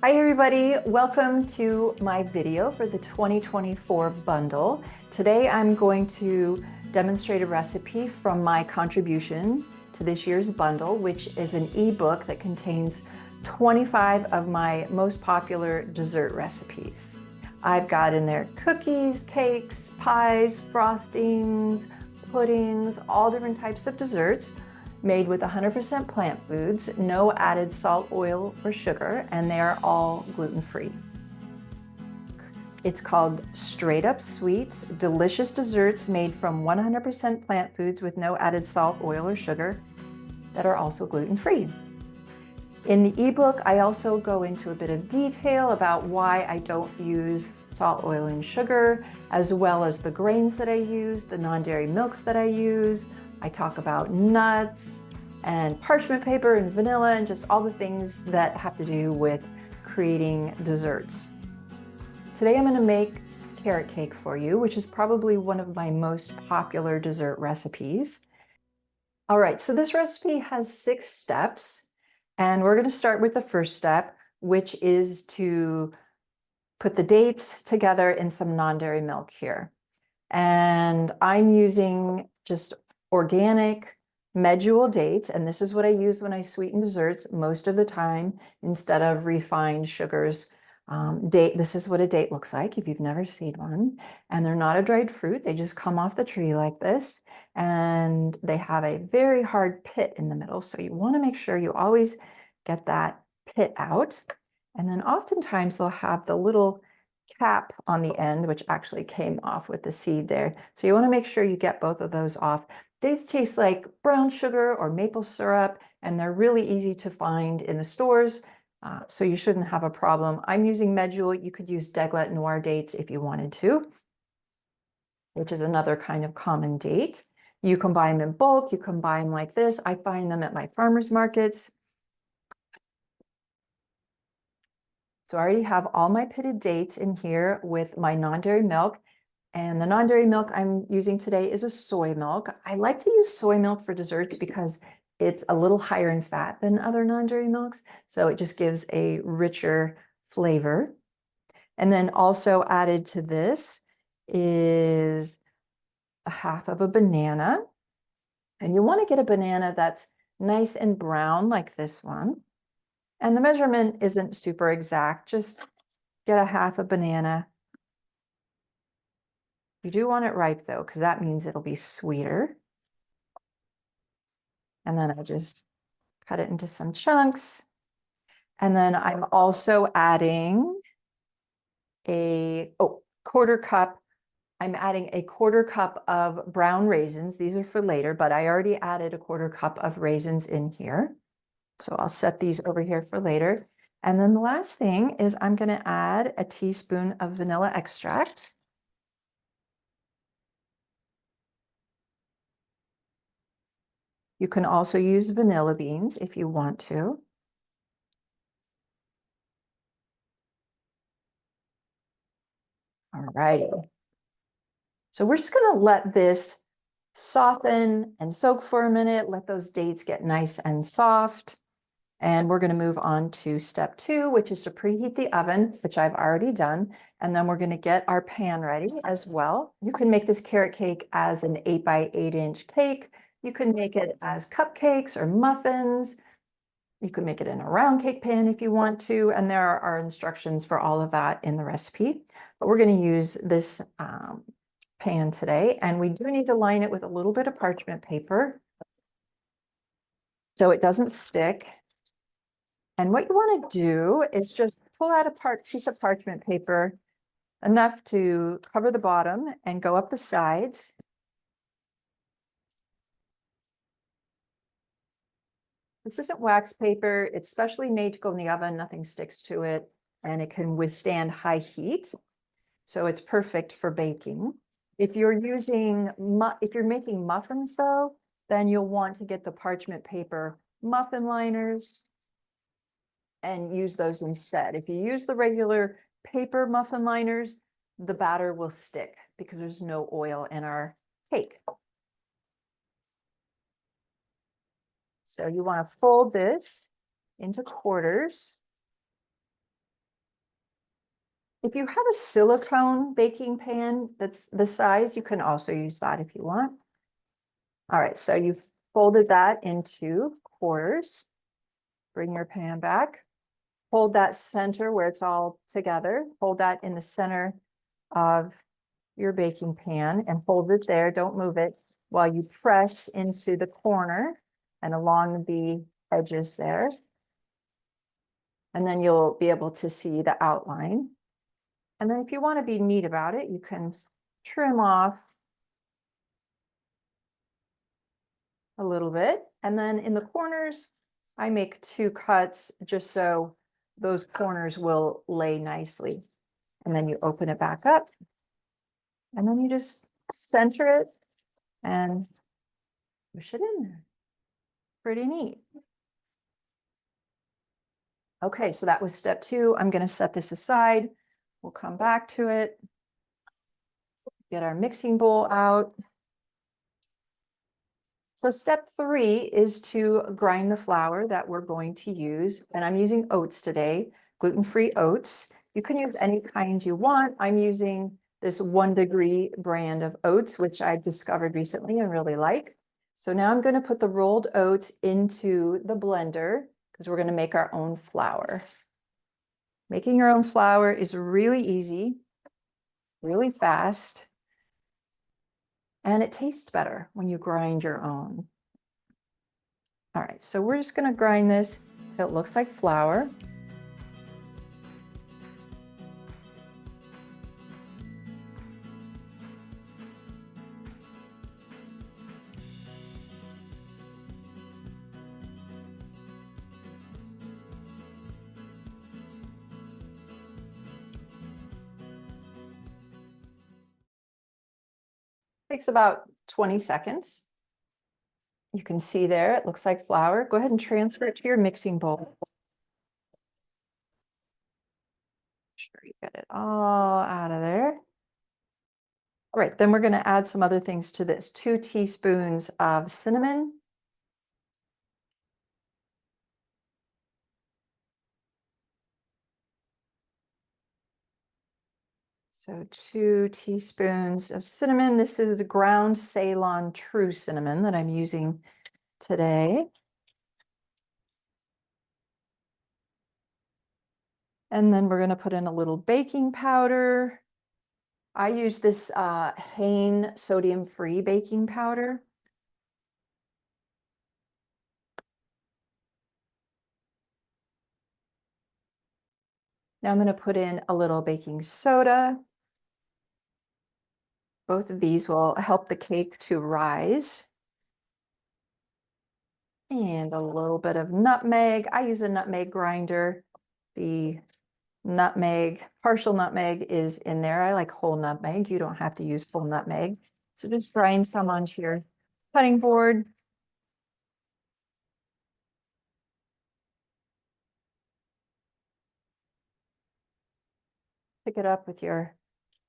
Hi everybody, welcome to my video for the 2024 bundle. Today I'm going to demonstrate a recipe from my contribution to this year's bundle, which is an ebook that contains 25 of my most popular dessert recipes. I've got in there cookies, cakes, pies, frostings, puddings, all different types of desserts made with 100% plant foods, no added salt, oil, or sugar, and they are all gluten-free. It's called Straight Up Sweets, delicious desserts made from 100% plant foods with no added salt, oil, or sugar that are also gluten-free. In the ebook, I also go into a bit of detail about why I don't use salt, oil, and sugar, as well as the grains that I use, the non-dairy milks that I use. I talk about nuts and parchment paper and vanilla and just all the things that have to do with creating desserts. Today I'm going to make carrot cake for you, which is probably one of my most popular dessert recipes. All right, so this recipe has 6 steps, and we're going to start with the first step, which is to put the dates together in some non-dairy milk here. And I'm using just organic McDougall dates, and this is what I use when I sweeten desserts most of the time instead of refined sugars. This is what a date looks like if you've never seen one. And they're not a dried fruit, they just come off the tree like this, and they have a very hard pit in the middle. So you want to make sure you always get that pit out. And then oftentimes they'll have the little cap on the end, which actually came off with the seed there. So you want to make sure you get both of those off. These taste like brown sugar or maple syrup, and they're really easy to find in the stores, so you shouldn't have a problem. I'm using McDougall. You could use Deglet Noir dates if you wanted to, which is another kind of common date. You can buy them in bulk. You can buy them like this. I find them at my farmers markets. So I already have all my pitted dates in here with my non-dairy milk. And the non-dairy milk I'm using today is a soy milk. I like to use soy milk for desserts because it's a little higher in fat than other non-dairy milks. So it just gives a richer flavor. And then also added to this is a half of a banana. And you want to get a banana that's nice and brown like this one. And the measurement isn't super exact, just get a half a banana. You do want it ripe though, because that means it'll be sweeter. And then I just cut it into some chunks. And then I'm also adding a quarter cup. I'm adding a quarter cup of brown raisins. These are for later, but I already added a quarter cup of raisins in here. So I'll set these over here for later. And then the last thing is I'm going to add a teaspoon of vanilla extract. You can also use vanilla beans if you want to. All righty. So we're just going to let this soften and soak for a minute, let those dates get nice and soft. And we're going to move on to step 2, which is to preheat the oven, which I've already done. And then we're going to get our pan ready as well. You can make this carrot cake as an 8 by 8 inch cake. You can make it as cupcakes or muffins. You can make it in a round cake pan if you want to. And there are instructions for all of that in the recipe. But we're going to use this pan today. And we do need to line it with a little bit of parchment paper so it doesn't stick. And what you want to do is just pull out a piece of parchment paper, enough to cover the bottom and go up the sides. This isn't wax paper. It's specially made to go in the oven. Nothing sticks to it, and it can withstand high heat. So it's perfect for baking. If you're making muffins though, then you'll want to get the parchment paper muffin liners and use those instead. If you use the regular paper muffin liners, the batter will stick because there's no oil in our cake. So you want to fold this into quarters. If you have a silicone baking pan that's the size, you can also use that if you want. All right, so you've folded that into quarters. Bring your pan back. Hold that center where it's all together. Hold that in the center of your baking pan and hold it there. Don't move it while you press into the corner and along the edges there. And then you'll be able to see the outline. And then if you want to be neat about it, you can trim off a little bit. And then in the corners, I make 2 cuts just so those corners will lay nicely. And then you open it back up and then you just center it and push it in there. Pretty neat. Okay, so that was step 2. I'm going to set this aside. We'll come back to it. Get our mixing bowl out. So step 3 is to grind the flour that we're going to use. And I'm using oats today, gluten-free oats. You can use any kind you want. I'm using this 1 Degree brand of oats, which I discovered recently and really like. So now I'm going to put the rolled oats into the blender because we're going to make our own flour. Making your own flour is really easy, really fast, and it tastes better when you grind your own. All right, so we're just going to grind this till it looks like flour. Takes about 20 seconds. You can see there, it looks like flour. Go ahead and transfer it to your mixing bowl. Make sure you get it all out of there. All right, then we're going to add some other things to this. 2 teaspoons of cinnamon. So 2 teaspoons of cinnamon. This is ground Ceylon true cinnamon that I'm using today. And then we're going to put in a little baking powder. I use this Hain sodium-free baking powder. Now I'm going to put in a little baking soda. Both of these will help the cake to rise. And a little bit of nutmeg. I use a nutmeg grinder. The nutmeg, partial nutmeg is in there. I like whole nutmeg. You don't have to use full nutmeg. So just grind some onto your cutting board. Pick it up with your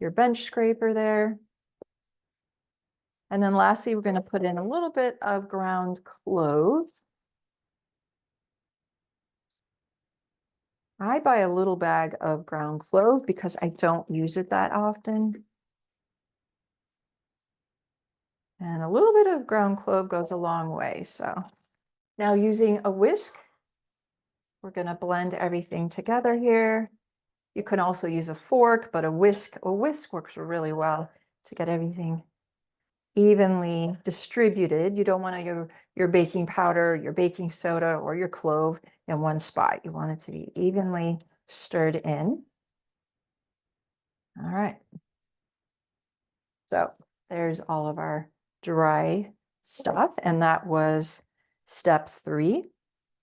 bench scraper there. And then lastly, we're going to put in a little bit of ground clove. I buy a little bag of ground clove because I don't use it that often. And a little bit of ground clove goes a long way. So now using a whisk, we're going to blend everything together here. You can also use a fork, but a whisk works really well to get everything evenly distributed. You don't want your baking powder, your baking soda, or your clove in one spot. You want it to be evenly stirred in. All right. So there's all of our dry stuff, and that was step 3.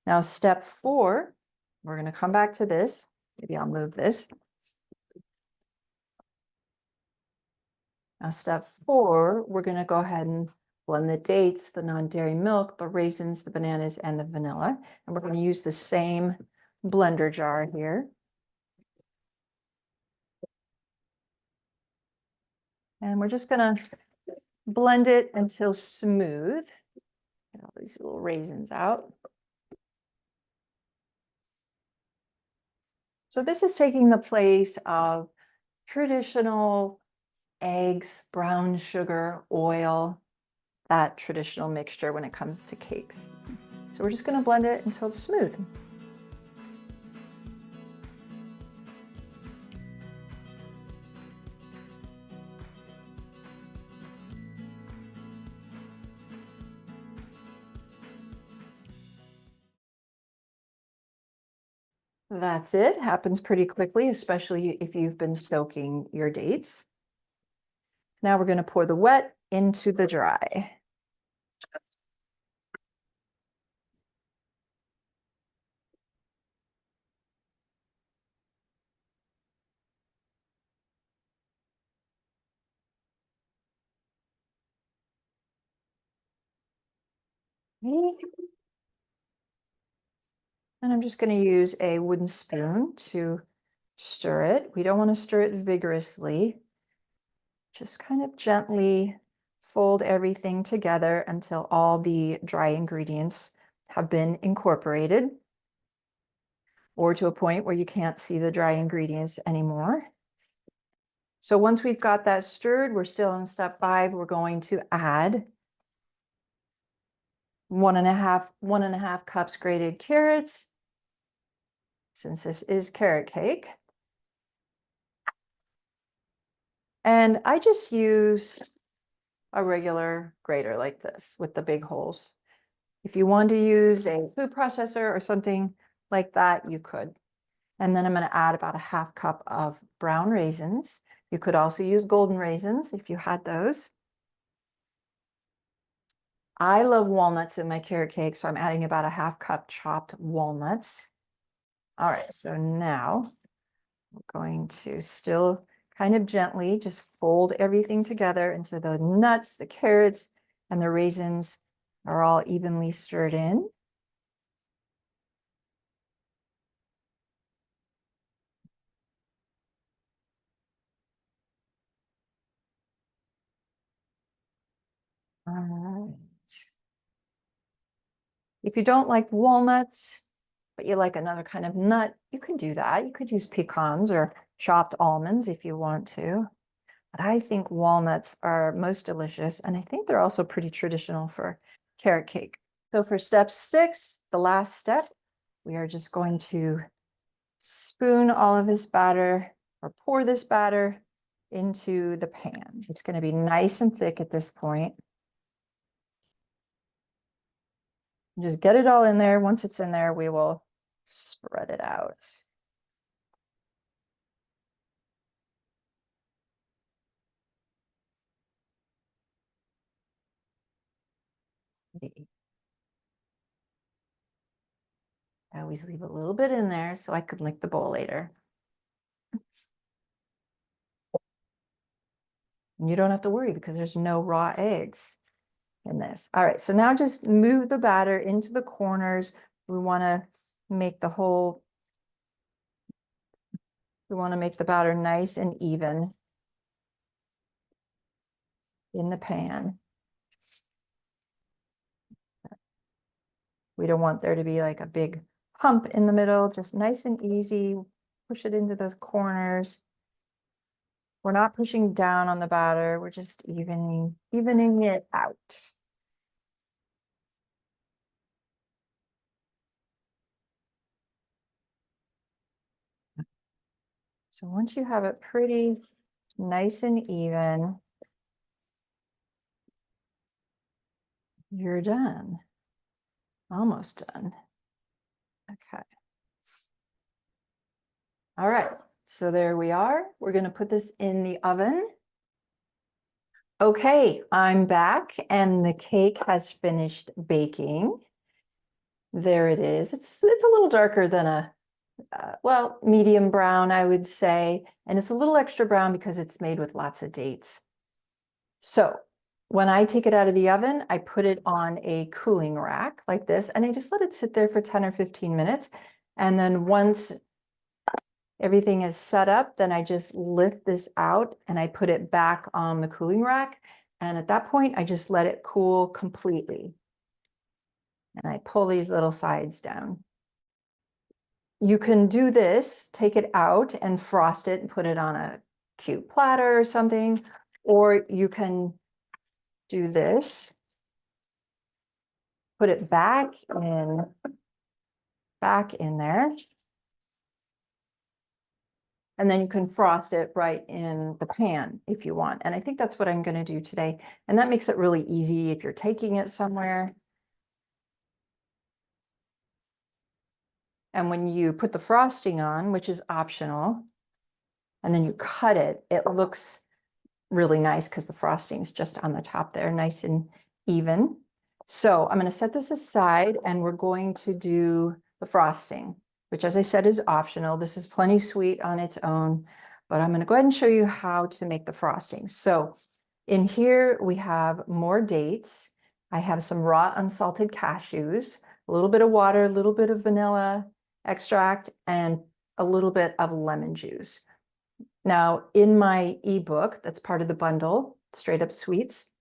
Now step 4, we're going to come back to this. Maybe I'll move this. Now step 4, we're going to go ahead and blend the dates, the non-dairy milk, the raisins, the bananas, and the vanilla. And we're going to use the same blender jar here. And we're just going to blend it until smooth. Get all these little raisins out. So this is taking the place of traditional eggs, brown sugar, oil, that traditional mixture when it comes to cakes. So we're just going to blend it until it's smooth. That's it. Happens pretty quickly, especially if you've been soaking your dates. Now we're going to pour the wet into the dry. And I'm just going to use a wooden spoon to stir it. We don't want to stir it vigorously. Just kind of gently fold everything together until all the dry ingredients have been incorporated, or to a point where you can't see the dry ingredients anymore. So once we've got that stirred, we're still in step 5. We're going to add one and a half cups grated carrots, since this is carrot cake. And I just use a regular grater like this with the big holes. If you want to use a food processor or something like that, you could. And then I'm going to add about a half cup of brown raisins. You could also use golden raisins if you had those. I love walnuts in my carrot cake, so I'm adding about a half cup chopped walnuts. All right, so now we're going to still kind of gently just fold everything together until the nuts, the carrots, and the raisins are all evenly stirred in. All right. If you don't like walnuts, but you like another kind of nut, you can do that. You could use pecans or chopped almonds if you want to. But I think walnuts are most delicious, and I think they're also pretty traditional for carrot cake. So for step 6, the last step, we are just going to spoon all of this batter, or pour this batter into the pan. It's going to be nice and thick at this point. Just get it all in there. Once it's in there, we will spread it out. I always leave a little bit in there so I could lick the bowl later. And you don't have to worry because there's no raw eggs in this. All right, so now just move the batter into the corners. We want to make the batter nice and even in the pan. We don't want there to be like a big hump in the middle, just nice and easy. Push it into those corners. We're not pushing down on the batter. We're just evening it out. So once you have it pretty nice and even, you're done. Almost done. Okay. All right. So there we are. We're going to put this in the oven. Okay, I'm back and the cake has finished baking. There it is. It's a little darker than a well, medium brown, I would say. And it's a little extra brown because it's made with lots of dates. So when I take it out of the oven, I put it on a cooling rack like this, and I just let it sit there for 10 or 15 minutes. And then once everything is set up, then I just lift this out and I put it back on the cooling rack. And at that point, I just let it cool completely. And I pull these little sides down. you can do this, take it out and frost it and put it on a cute platter or something, or you can do this, put it back in there. And then you can frost it right in the pan if you want. And I think that's what I'm going to do today. And that makes it really easy if you're taking it somewhere. And when you put the frosting on, which is optional, and then you cut it, it looks really nice because the frosting is just on the top there, nice and even. So I'm going to set this aside and we're going to do the frosting, which, as I said, is optional. This is plenty sweet on its own, but I'm going to go ahead and show you how to make the frosting. So in here we have more dates. I have some raw unsalted cashews, a little bit of water, a little bit of vanilla extract, and a little bit of lemon juice. Now, in my ebook, that's part of the bundle, Straight Up Sweets,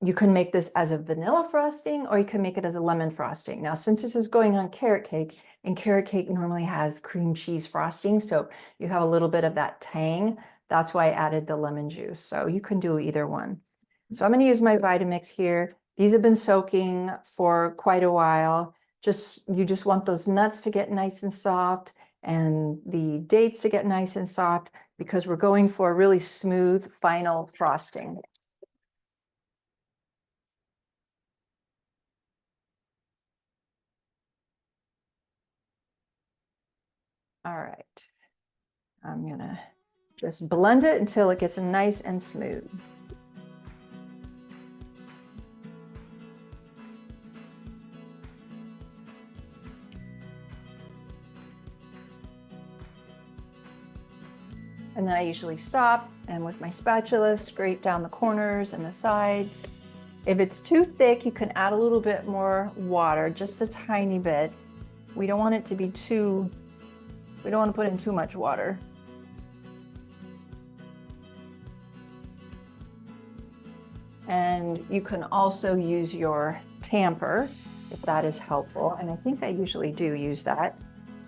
you can make this as a vanilla frosting or you can make it as a lemon frosting. Now, since this is going on carrot cake, and carrot cake normally has cream cheese frosting, so you have a little bit of that tang. That's why I added the lemon juice. So you can do either one. So I'm going to use my Vitamix here. These have been soaking for quite a while. You just want those nuts to get nice and soft and the dates to get nice and soft because we're going for a really smooth final frosting. All right, I'm gonna just blend it until it gets nice and smooth. And then I usually stop and with my spatula scrape down the corners and the sides. If it's too thick, you can add a little bit more water, just a tiny bit. We don't want it to be we don't want to put in too much water. And you can also use your tamper if that is helpful. And I think I usually do use that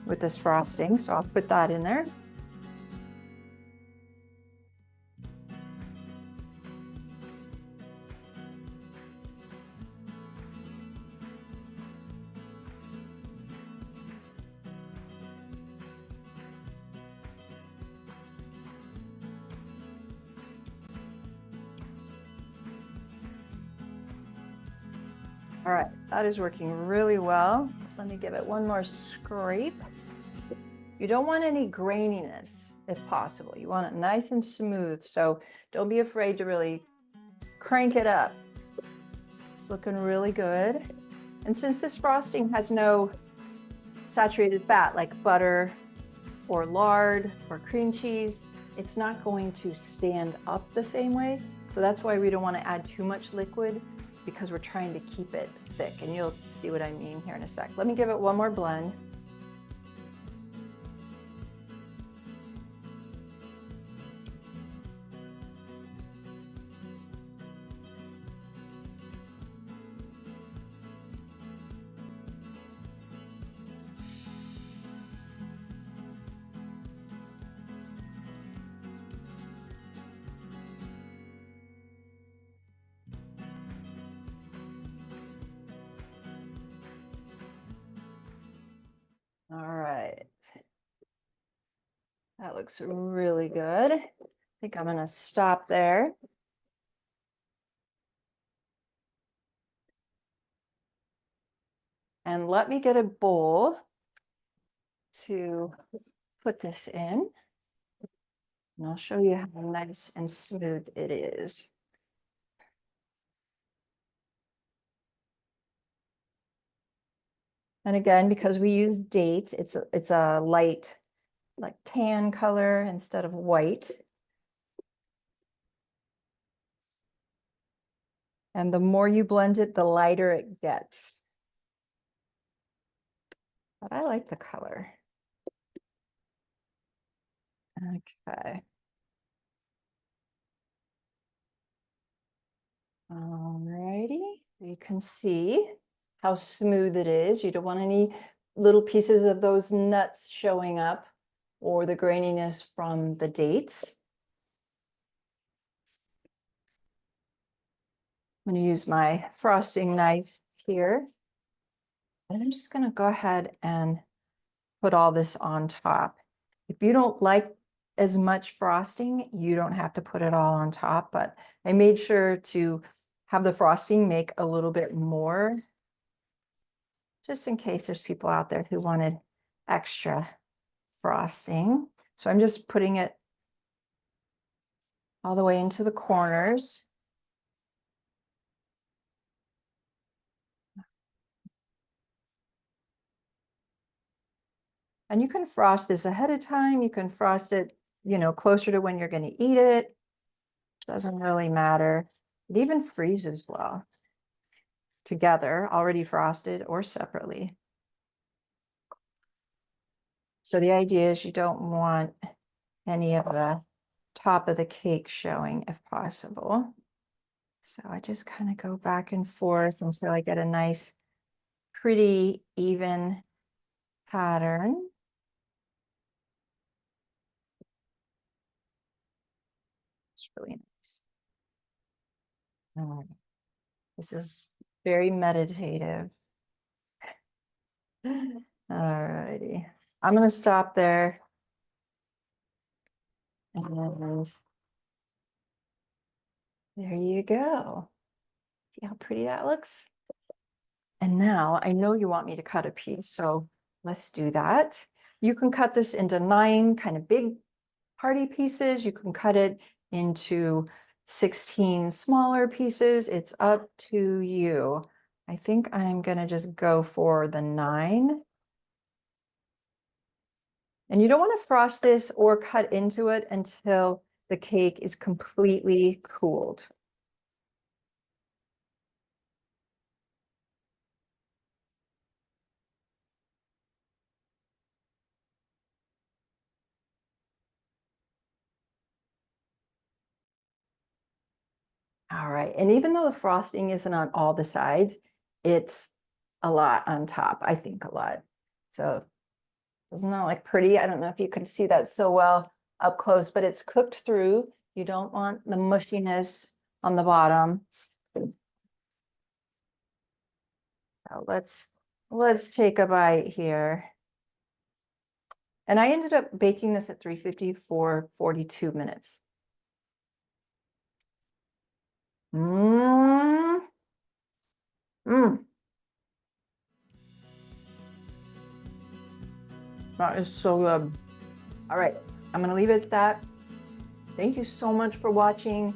with this frosting, so I'll put that in there. All right, that is working really well. Let me give it one more scrape. You don't want any graininess if possible. You want it nice and smooth. So don't be afraid to really crank it up. It's looking really good. And since this frosting has no saturated fat like butter or lard or cream cheese, it's not going to stand up the same way. So that's why we don't want to add too much liquid because we're trying to keep it thick. And you'll see what I mean here in a sec. Let me give it one more blend. All right. That looks really good. I think I'm gonna stop there. And let me get a bowl to put this in. And I'll show you how nice and smooth it is. And again, because we use dates, it's a light, like tan color instead of white. And the more you blend it, the lighter it gets. But I like the color. Okay. Alrighty. So you can see how smooth it is. You don't want any little pieces of those nuts showing up or the graininess from the dates. I'm going to use my frosting knife here. And I'm just going to go ahead and put all this on top. If you don't like as much frosting, you don't have to put it all on top, but I made sure to have the frosting make a little bit more, just in case there's people out there who wanted extra frosting. So I'm just putting it all the way into the corners. And you can frost this ahead of time. You can frost it, closer to when you're going to eat it. Doesn't really matter. It even freezes well together, already frosted or separately. So the idea is you don't want any of the top of the cake showing if possible. So I just kind of go back and forth until I get a nice, pretty, even pattern. It's really nice. All right. This is very meditative. All righty. I'm going to stop there. And there you go. See how pretty that looks? And now I know you want me to cut a piece, so let's do that. You can cut this into 9 kind of big party pieces. You can cut it into 16 smaller pieces. It's up to you. I think I'm gonna just go for the 9. And you don't want to frost this or cut into it until the cake is completely cooled. All right, and even though the frosting isn't on all the sides, it's a lot on top, I think a lot. So doesn't that look pretty? I don't know if you can see that so well up close, but it's cooked through. You don't want the mushiness on the bottom. So let's take a bite here. And I ended up baking this at 350 for 42 minutes. Mmm. Mmm. That is so good. All right, I'm gonna leave it at that. Thank you so much for watching.